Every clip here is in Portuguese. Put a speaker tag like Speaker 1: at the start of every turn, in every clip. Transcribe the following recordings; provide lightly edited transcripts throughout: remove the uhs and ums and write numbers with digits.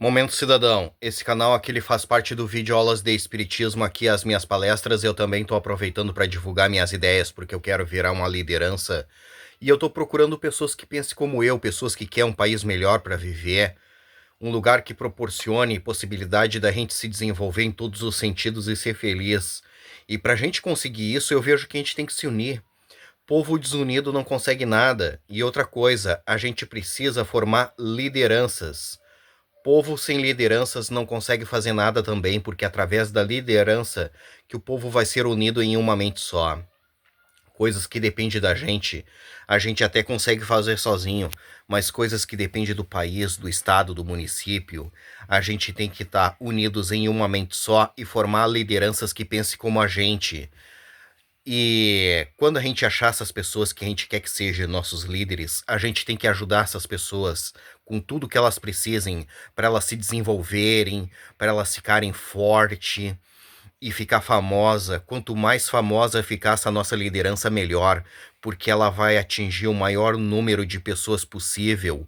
Speaker 1: Momento Cidadão, esse canal aqui ele faz parte do vídeo Aulas de Espiritismo, aqui as minhas palestras. Eu também estou aproveitando para divulgar minhas ideias, porque eu quero virar uma liderança. E eu estou procurando pessoas que pensem como eu, pessoas que querem um país melhor para viver, um lugar que proporcione possibilidade da gente se desenvolver em todos os sentidos e ser feliz. E para a gente conseguir isso, eu vejo que a gente tem que se unir. Povo desunido não consegue nada. E outra coisa, a gente precisa formar lideranças. Povo sem lideranças não consegue fazer nada também, porque é através da liderança que o povo vai ser unido em uma mente só. Coisas que dependem da gente, a gente até consegue fazer sozinho, mas coisas que dependem do país, do estado, do município, a gente tem que estar unidos em uma mente só e formar lideranças que pensem como a gente. E quando a gente achar essas pessoas que a gente quer que sejam nossos líderes, a gente tem que ajudar essas pessoas com tudo que elas precisem para elas se desenvolverem, para elas ficarem fortes e ficar famosa. Quanto mais famosa ficar essa nossa liderança, melhor, porque ela vai atingir o maior número de pessoas possível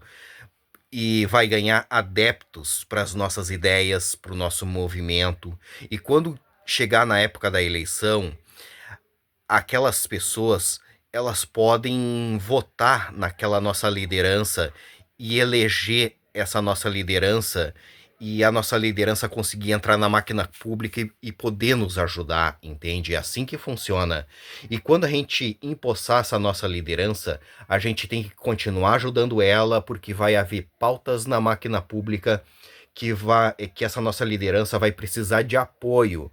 Speaker 1: e vai ganhar adeptos para as nossas ideias, para o nosso movimento. E quando chegar na época da eleição, aquelas pessoas, elas podem votar naquela nossa liderança e eleger essa nossa liderança e a nossa liderança conseguir entrar na máquina pública e poder nos ajudar, entende? É assim que funciona. E quando a gente empossar essa nossa liderança, a gente tem que continuar ajudando ela, porque vai haver pautas na máquina pública que essa nossa liderança vai precisar de apoio,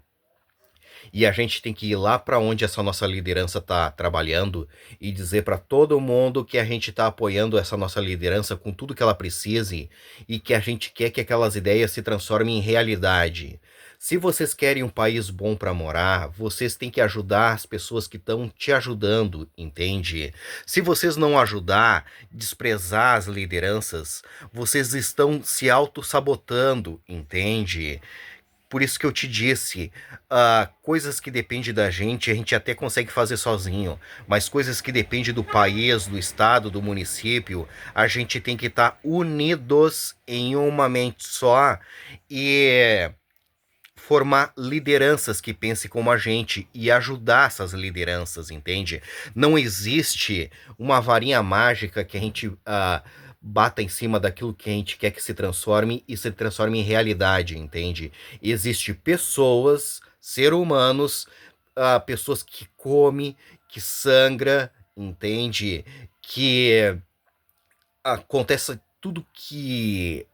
Speaker 1: e a gente tem que ir lá para onde essa nossa liderança está trabalhando e dizer para todo mundo que a gente está apoiando essa nossa liderança com tudo que ela precise e que a gente quer que aquelas ideias se transformem em realidade. Se vocês querem um país bom para morar, vocês têm que ajudar as pessoas que estão te ajudando, entende? Se vocês não ajudar, desprezar as lideranças, vocês estão se auto-sabotando, entende? Por isso que eu te disse, coisas que dependem da gente, a gente até consegue fazer sozinho, mas coisas que dependem do país, do estado, do município, a gente tem que estar unidos em uma mente só e formar lideranças que pensem como a gente e ajudar essas lideranças, entende? Não existe uma varinha mágica que a gente bata em cima daquilo que a gente quer que se transforme e se transforme em realidade, entende? Existem pessoas, seres humanos, pessoas que comem, que sangra, entende? Que acontece tudo que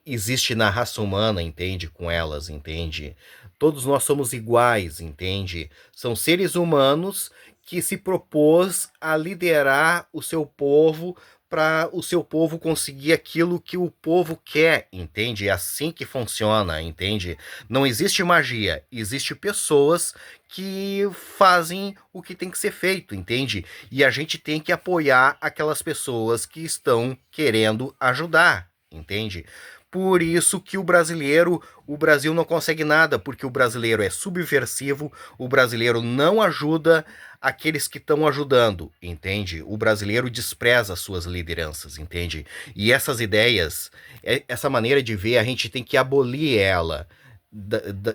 Speaker 1: existe na raça humana, entende? Com elas, entende? Todos nós somos iguais, entende? São seres humanos que se propôs a liderar o seu povo para o seu povo conseguir aquilo que o povo quer, entende? É assim que funciona, entende? Não existe magia, existe pessoas que fazem o que tem que ser feito, entende? E a gente tem que apoiar aquelas pessoas que estão querendo ajudar, entende? Por isso que o Brasil não consegue nada, porque o brasileiro é subversivo, o brasileiro não ajuda aqueles que estão ajudando, entende? O brasileiro despreza as suas lideranças, entende? E essas ideias, essa maneira de ver, a gente tem que abolir ela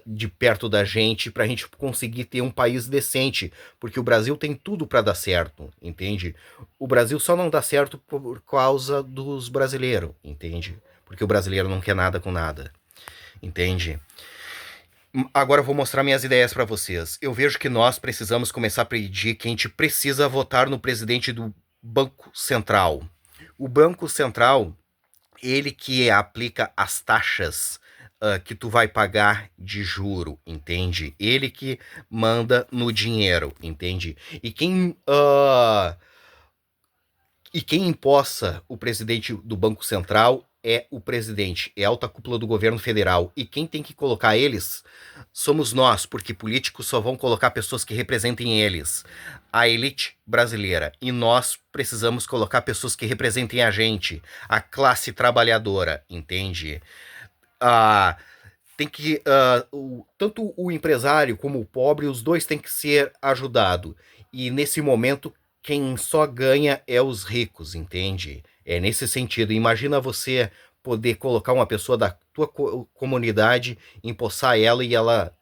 Speaker 1: de perto da gente para a gente conseguir ter um país decente, porque o Brasil tem tudo para dar certo, entende? O Brasil só não dá certo por causa dos brasileiros, entende? Porque o brasileiro não quer nada com nada, entende? Agora eu vou mostrar minhas ideias para vocês. Eu vejo que nós precisamos começar a pedir que a gente precisa votar no presidente do Banco Central. O Banco Central, ele que aplica as taxas que tu vai pagar de juro, entende? Ele que manda no dinheiro, entende? E quem empossa o presidente do Banco Central é o presidente, é a alta cúpula do governo federal. E quem tem que colocar eles somos nós, porque políticos só vão colocar pessoas que representem eles, a elite brasileira. E nós precisamos colocar pessoas que representem a gente, a classe trabalhadora, entende? Ah, tem que tanto o empresário como o pobre, os dois têm que ser ajudados. E nesse momento, quem só ganha é os ricos, entende? É nesse sentido. Imagina você poder colocar uma pessoa da tua comunidade, empossar ela e ela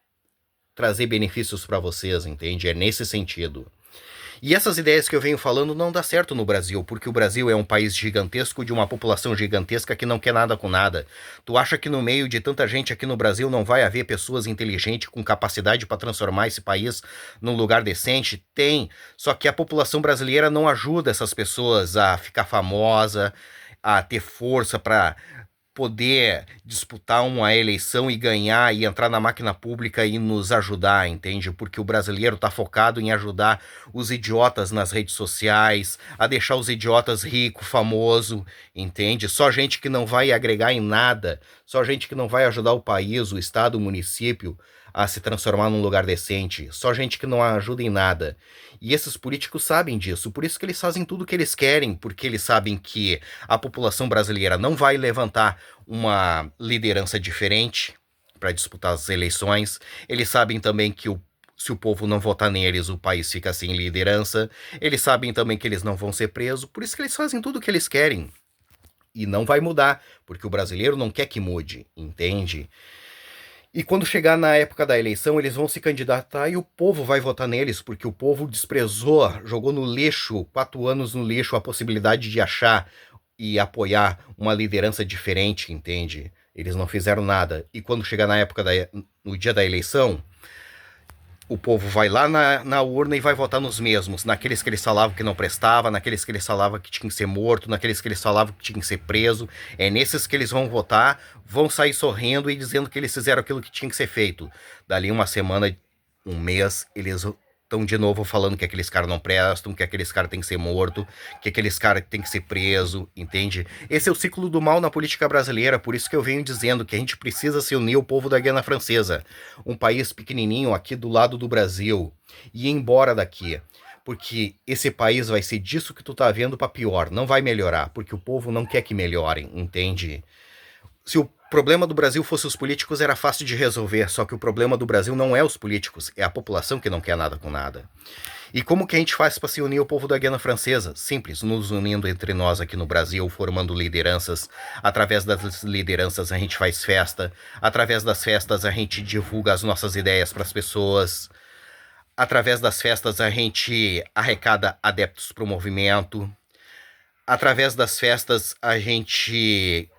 Speaker 1: trazer benefícios para vocês, entende? É nesse sentido. E essas ideias que eu venho falando não dá certo no Brasil, porque o Brasil é um país gigantesco de uma população gigantesca que não quer nada com nada. Tu acha que no meio de tanta gente aqui no Brasil não vai haver pessoas inteligentes com capacidade para transformar esse país num lugar decente? Tem, só que a população brasileira não ajuda essas pessoas a ficar famosa, a ter força para poder disputar uma eleição e ganhar e entrar na máquina pública e nos ajudar, entende? Porque o brasileiro está focado em ajudar os idiotas nas redes sociais, a deixar os idiotas rico, famoso, entende? Só gente que não vai agregar em nada, só gente que não vai ajudar o país, o estado, o município a se transformar num lugar decente, só gente que não ajuda em nada. E esses políticos sabem disso, por isso que eles fazem tudo o que eles querem, porque eles sabem que a população brasileira não vai levantar uma liderança diferente para disputar as eleições. Eles sabem também que se o povo não votar neles, o país fica sem liderança. Eles sabem também que eles não vão ser presos, por isso que eles fazem tudo o que eles querem. E não vai mudar, porque o brasileiro não quer que mude, entende? E quando chegar na época da eleição, eles vão se candidatar e o povo vai votar neles, porque o povo desprezou, jogou no lixo, 4 anos no lixo, a possibilidade de achar e apoiar uma liderança diferente, entende? Eles não fizeram nada. E quando chegar na época no dia da eleição, o povo vai lá na urna e vai votar nos mesmos, naqueles que eles falavam que não prestava, naqueles que eles falavam que tinha que ser morto, naqueles que eles falavam que tinha que ser preso. É nesses que eles vão votar, vão sair sorrindo e dizendo que eles fizeram aquilo que tinha que ser feito. Dali uma semana, um mês, eles estão de novo falando que aqueles caras não prestam, que aqueles caras têm que ser morto, que aqueles caras têm que ser preso, entende? Esse é o ciclo do mal na política brasileira, por isso que eu venho dizendo que a gente precisa se unir ao povo da Guiana Francesa, um país pequenininho aqui do lado do Brasil, e ir embora daqui. Porque esse país vai ser disso que tu tá vendo para pior, não vai melhorar, porque o povo não quer que melhorem, entende? Se o problema do Brasil fosse os políticos, era fácil de resolver, só que o problema do Brasil não é os políticos, é a população que não quer nada com nada. E como que a gente faz para se unir ao povo da Guiana Francesa? Simples, nos unindo entre nós aqui no Brasil, formando lideranças. Através das lideranças a gente faz festa, através das festas a gente divulga as nossas ideias para as pessoas, através das festas a gente arrecada adeptos para o movimento, através das festas a gente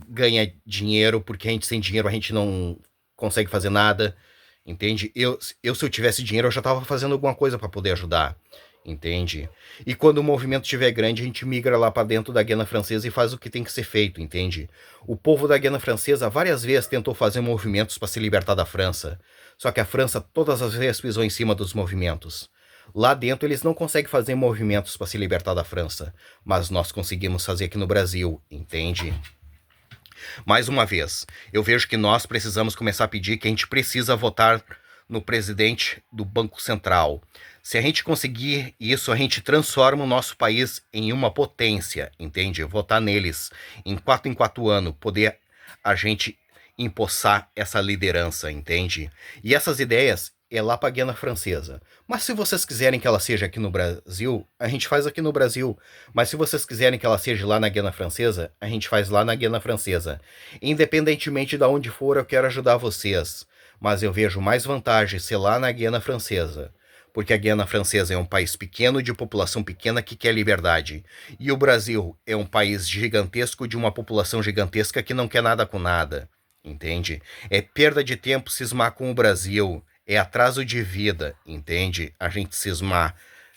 Speaker 1: ganha dinheiro, porque a gente sem dinheiro a gente não consegue fazer nada, entende? Se eu tivesse dinheiro eu já estava fazendo alguma coisa para poder ajudar, entende? E quando o movimento estiver grande a gente migra lá para dentro da Guiana Francesa e faz o que tem que ser feito, entende? O povo da Guiana Francesa várias vezes tentou fazer movimentos para se libertar da França, só que a França todas as vezes pisou em cima dos movimentos. Lá dentro eles não conseguem fazer movimentos para se libertar da França, mas nós conseguimos fazer aqui no Brasil, entende? Mais uma vez, eu vejo que nós precisamos começar a pedir que a gente precisa votar no presidente do Banco Central. Se a gente conseguir isso, a gente transforma o nosso país em uma potência, entende? Votar neles em 4 anos, poder a gente empossar essa liderança, entende? E essas ideias é lá para a Guiana Francesa. Mas se vocês quiserem que ela seja aqui no Brasil, a gente faz aqui no Brasil. Mas se vocês quiserem que ela seja lá na Guiana Francesa, a gente faz lá na Guiana Francesa. Independentemente de onde for, eu quero ajudar vocês. Mas eu vejo mais vantagem ser lá na Guiana Francesa. Porque a Guiana Francesa é um país pequeno, de população pequena, que quer liberdade. E o Brasil é um país gigantesco, de uma população gigantesca, que não quer nada com nada. Entende? É perda de tempo cismar com o Brasil. É atraso de vida, entende? A gente cismar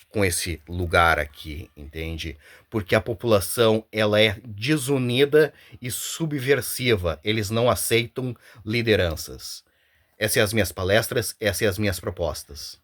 Speaker 1: com esse lugar aqui, entende? Porque a população, ela é desunida e subversiva. Eles não aceitam lideranças. Essas são as minhas palestras, essas são as minhas propostas.